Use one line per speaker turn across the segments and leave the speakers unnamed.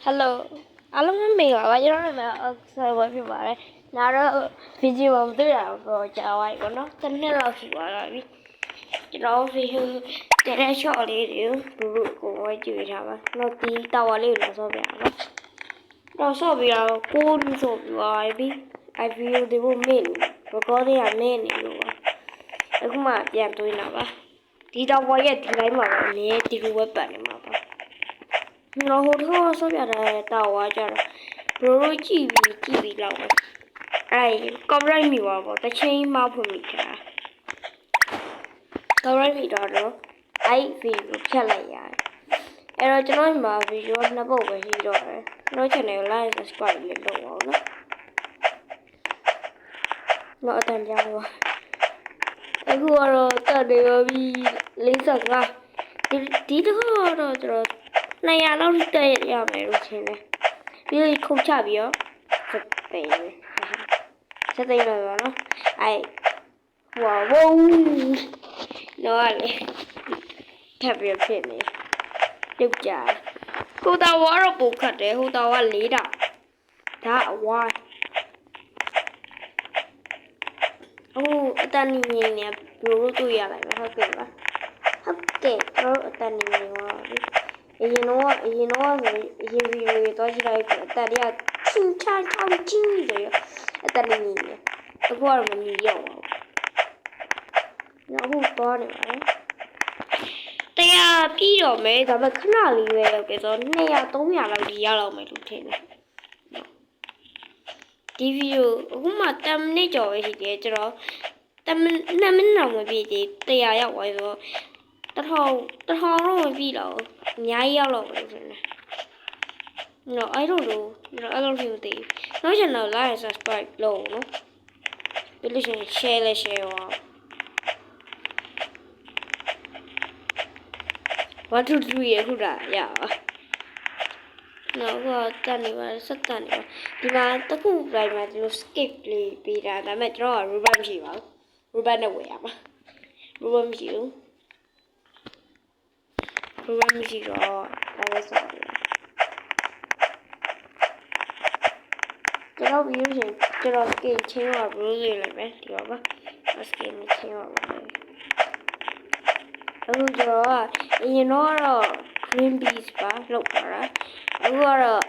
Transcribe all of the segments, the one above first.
Hello အားလုံးမင်္ဂလာပါကျွန်တော်နာဆက်ဝဲဖြစ်ပါတယ်နားတော့ဗီဒီယိုမတွေ့ရတော့ကြာသွားပြီပေါ့နော်တစ်နှစ်လောက်ရှိသွားပါပြီကျွန်တော်ဗီဒီယိုတဲ့ short လေးတွေကိုကိုဝဲကြည့်ထားပါတော့ဒီတာဝါလေးကိုလာဆော့ပြအောင်နော်တော့ဆော့ပြီးတော့ကိုလူဆော့ပြီးသွားပြီI video ဒီကိုမင်း recording ကနေနေလို့ပါအခုမှပြန်တွေးနေတာပါဒီတာဝါရဲ့ဒီတိုင်းမှာပဲအမြဲဒီလိုဝက်ပတ်နေမှာပါနော်ဟိုတော့ဆော့ပြတာတာဝါကြတော့ဘရိုတို့ကြည့်ပြီးလောက်ပဲအဲ့ copyright မိပါပေါ့တစ်ချိန်မှဖွင့်မိတာ copyright မိတော့အဲ့ဗီဒီယိုဖြတ်လိုက်ရတယ်အဲ့တော့ကျွန်တော်ဒီမှာဗီဒီယိုနှစ်ပုတ်ပဲရှိတော့တယ်ကျွန်တော် channel ကို like subscribe လေးလုပ်အောင်နော်တော့အတန်ပြောင်းပါအခုကတော့တက်နေပါပြီ45ဒီတော့ကျွန်တော်200လောက်တက်ရမယ်လို့ထင်တယ်ပြီးခုတ်ချပြီးတော့စသိမ်းတော့နော်အဲ့ဝါဝုန်းတော့လေထပ်ပြီးဖြစ်နေပြုတ်ကြဟိုတာဝါတော့ပိုခတ်တယ်ဟိုတာဝါ4တောင်ဒါအဝါအိုးအတန်နေနေဘလို့တွေ့ရလိုက်မယ်ဟုတ်ကဲ့ပါဟုတ်ကဲ့တော့အတန်နေနေပါအရင်တော့ဆိုအရင်ဗီဒီယိုတွေတော့ကြည့်လိုက်အတန်တွေကချင်းချောင်းချင်းတယ်အတန်နေနေအခုကတော့မမြင်ရအောင်နော်ဟုတ်တော့နေပါလေတရားပြီးတော့မယ်ဒါပေမဲ့ခဏလေးပဲရောက်တယ်ဆိုတော့200 300လောက်ကြီးရတော့မယ်လို့ထင်တယ်ဒီဗီဒီယိုအခုမှ10မိနစ်ကျော်ပဲရှိသေးတယ်ကျွန်တော်2မိနစ်လောက်မပြည့်သေး100ရောက်သွားဆိုတော့1000တော့မပြည့်တော့အများကြီးရောက်တော့မယ်လို့ထင်တယ်နော်အဲ့လိုလို့အဲ့လိုဖြစ်သေးနောက် channel like subscribe လုပ်နော်ပြီးလို့ရှိရင် share လည်း share ပါ1 2 3အခုဒါရပါနော်ကတက်နေပါဆက်တက်နေပါဒီမှာတခုတိုင်းမှာဒီလို skip လေးပေးတာဒါပေမဲ့ကျွန်တော်က rubber မရှိပါဘူး rubber နဲ့ဝယ်ရမှာ rubber မရှိဘူး rubber မရှိတော့ဒါလည်းဆော့တယ်ကျွန်တော်ပြီးလို့ရှိရင်ကျွန်တော် skin ချင်းပါဘလို့လေးလိုက်မယ်ဒီပါ skin ချင်းပါပါအခုကျွန်တော်ကအရင်တော့ green beans ပါလောက်ပါတာအခုကတော့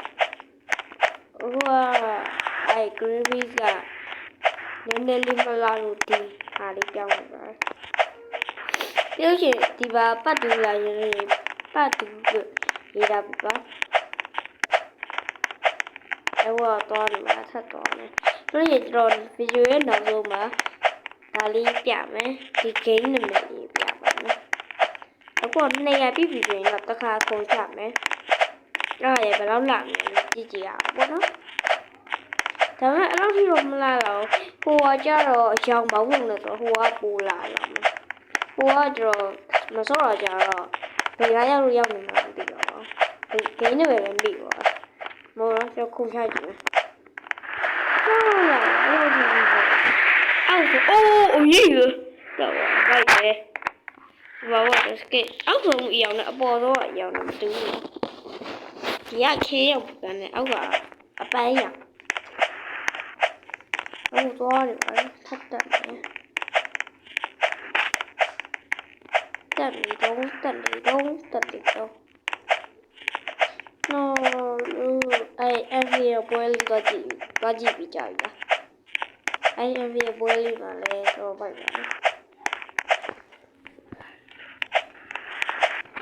အဲ့ green beans ကနည်းနည်းလေးမလာလို့ဒီဟာလေးပြောင်းလိုက်ပါပြောချင်ဒီပါပတ်တူလာရင်ပတ်တူရေးတာပါအဲ့တော့ဒီမှာဆက်တော့မယ်ဆိုရင်ကျွန်တော်ဗီဒီယိုရဲ့နောက်ဆုံးမှာဒါလေးပြမယ်ဒီ game နာမည်လေးပြပါမယ်အခု200ပြည့်ပြီဆိုရင်တော့တစ်ခါခုံချမယ်အဲ့ဒါရဘယ်လောက်လာမလဲကြည့်ကြည့်ရအောင်ပေါ့နော်ဒါပေမဲ့အဲ့လောက်ထိတော့မလာတော့ဟိုကကြတော့အရောင်ပေါင်းလို့ဆိုတော့ဟိုကပိုလာလာမယ်ဟိုကကျတော့မစောတော့ကြတော့ဘယ်ကရောက်လို့ရောက်နေမှာမသိတော့ဒီ game နာမည်လည်းမသိပါဘူးမော်တော့ခုံချကြည့်မယ်ဟုတ်လားအဲ့လိုဆိုအိုးအရေးရတော့ဘိုက်တယ်ဘာလို့လဲစကစ်အောက်ဆုံးအရောင်နဲ့အပေါ်ဆုံးအရောင်နဲ့မတူဘူးဒီကခေးရောက်ပြန်တယ်အောက်ကအပန်းရောင်ဟိုတော့တယ်ပါထပ်တက်တယ်တက်နေတော့နော်အဲ့ MV ရဲ့ပွဲလေးတော့ကြည့်ပြီးကြပြီအဲ့ MV ရဲ့ပွဲလေးပါလဲတော့ပိုက်ပါ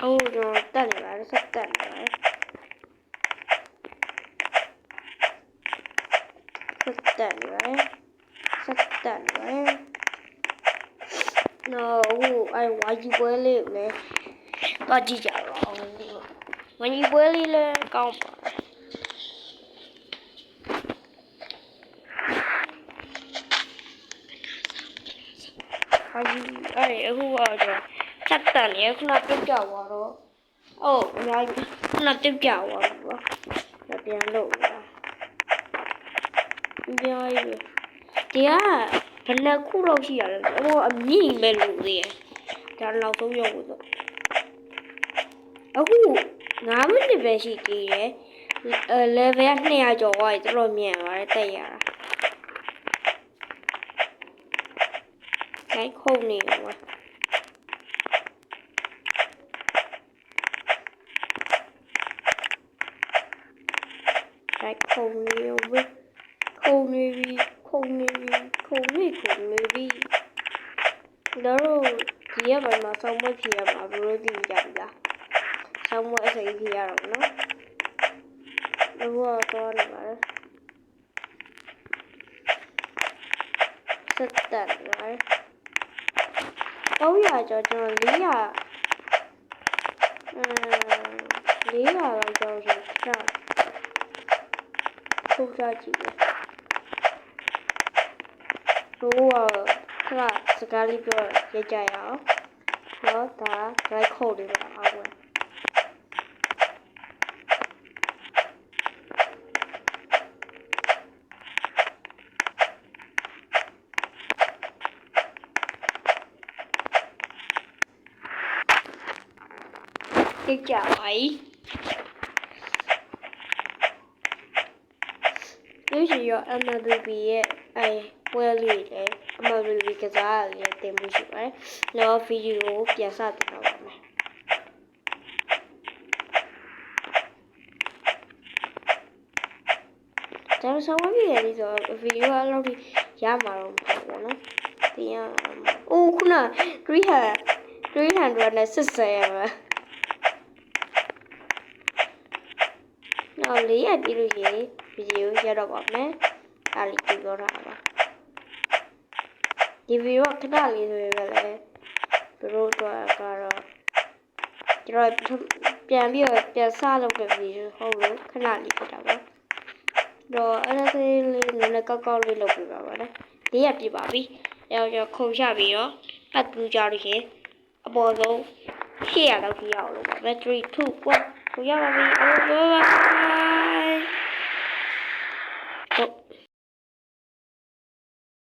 အိုးတော့တက်နေပါဆက်တက်နေပါနော်အဲ့ဝါကြီးပွဲလေးကိုလည်းတော့ကြည့်ကြတော့ဝါကြီးပွဲလေးလည်းကောင်းပါဝါကြီးအဲ့အခုကတော့ဆက်တက်နေခုနပြုတ်ကြသွားတော့အများကြီးခုနပြုတ်ကြသွားတော့ပြန်လို့အများကြီးဒီကဘယ်နှခုလောက်ရှိရလဲအမြင့်ပဲလို့သေးတယ်ဒါနောက်ဆုံးရောက်လို့အခု9မိနစ်ပဲရှိသေးတယ် level 200ကျော်သွားပြီတော်တော်မြန်ပါတယ်တက်ရတာခိုင်းခုန်နေပါခိုင်းခုန်နေဝေးခုန်နေပြီခုန်နေပြီခုန်နေပြီတော့ဒီရပါမှာဆောင်းမဖြေရမှာဘလို့သိကြပြီလားဆောင်းမအစိမ်းဖြေရတော့နော်တော့တော့နေပါလားစက်တက်လာ300ကျော်ကျွန်တော်400တော့ကျော်ဆိုချာထုတ်ကြကြည့်တယ်တော့ခဏစကားလေးပြောရကြရအောင်တော့ဒါ right code လေးပါအောင်ဝင်ကြပါ၏ဒီရှိရ MLB ရဲ့ပွဲလေးလေ MLB ကစားရတဲ့တင်မှုရှိပါတယ်။နောက်ဗီဒီယိုပြန်စတင်တော့ပါမယ်။ဒါဆိုဆောင်းပြရည်ဆိုဗီဒီယိုအလုပ်ကြီးရမှာတော့မဟုတ်ဘူးနော်။တင်ရ။အိုးခုန300နဲ့60ရပါနောက်400ပြည့်လို့ရေဗီဒီယိုရတော့ပါမယ်အားလေးပြောတာပါဒီဗီဒီယိုခဏလေးဆိုရင်လည်းဘလို့တော့ကတော့ကျွန်တော်ပြန်ပြီးပြန်စလုပ်တဲ့ဗီဒီယိုဟုတ်လို့ခဏလေးဖြစ်တာပါတော့အဲ့ဒါလေးလည်းကောက်လေးလုပ်ပြပါပါနဲ့400ပြည့်ပါပြီအဲ့တော့ခုံချပြီးတော့ပတ်တူကြလို့ရေအပေါ်ဆုံး800လောက်ပြည့်အောင်လုပ်ပါမယ်3 2 1ခုရပါပြီ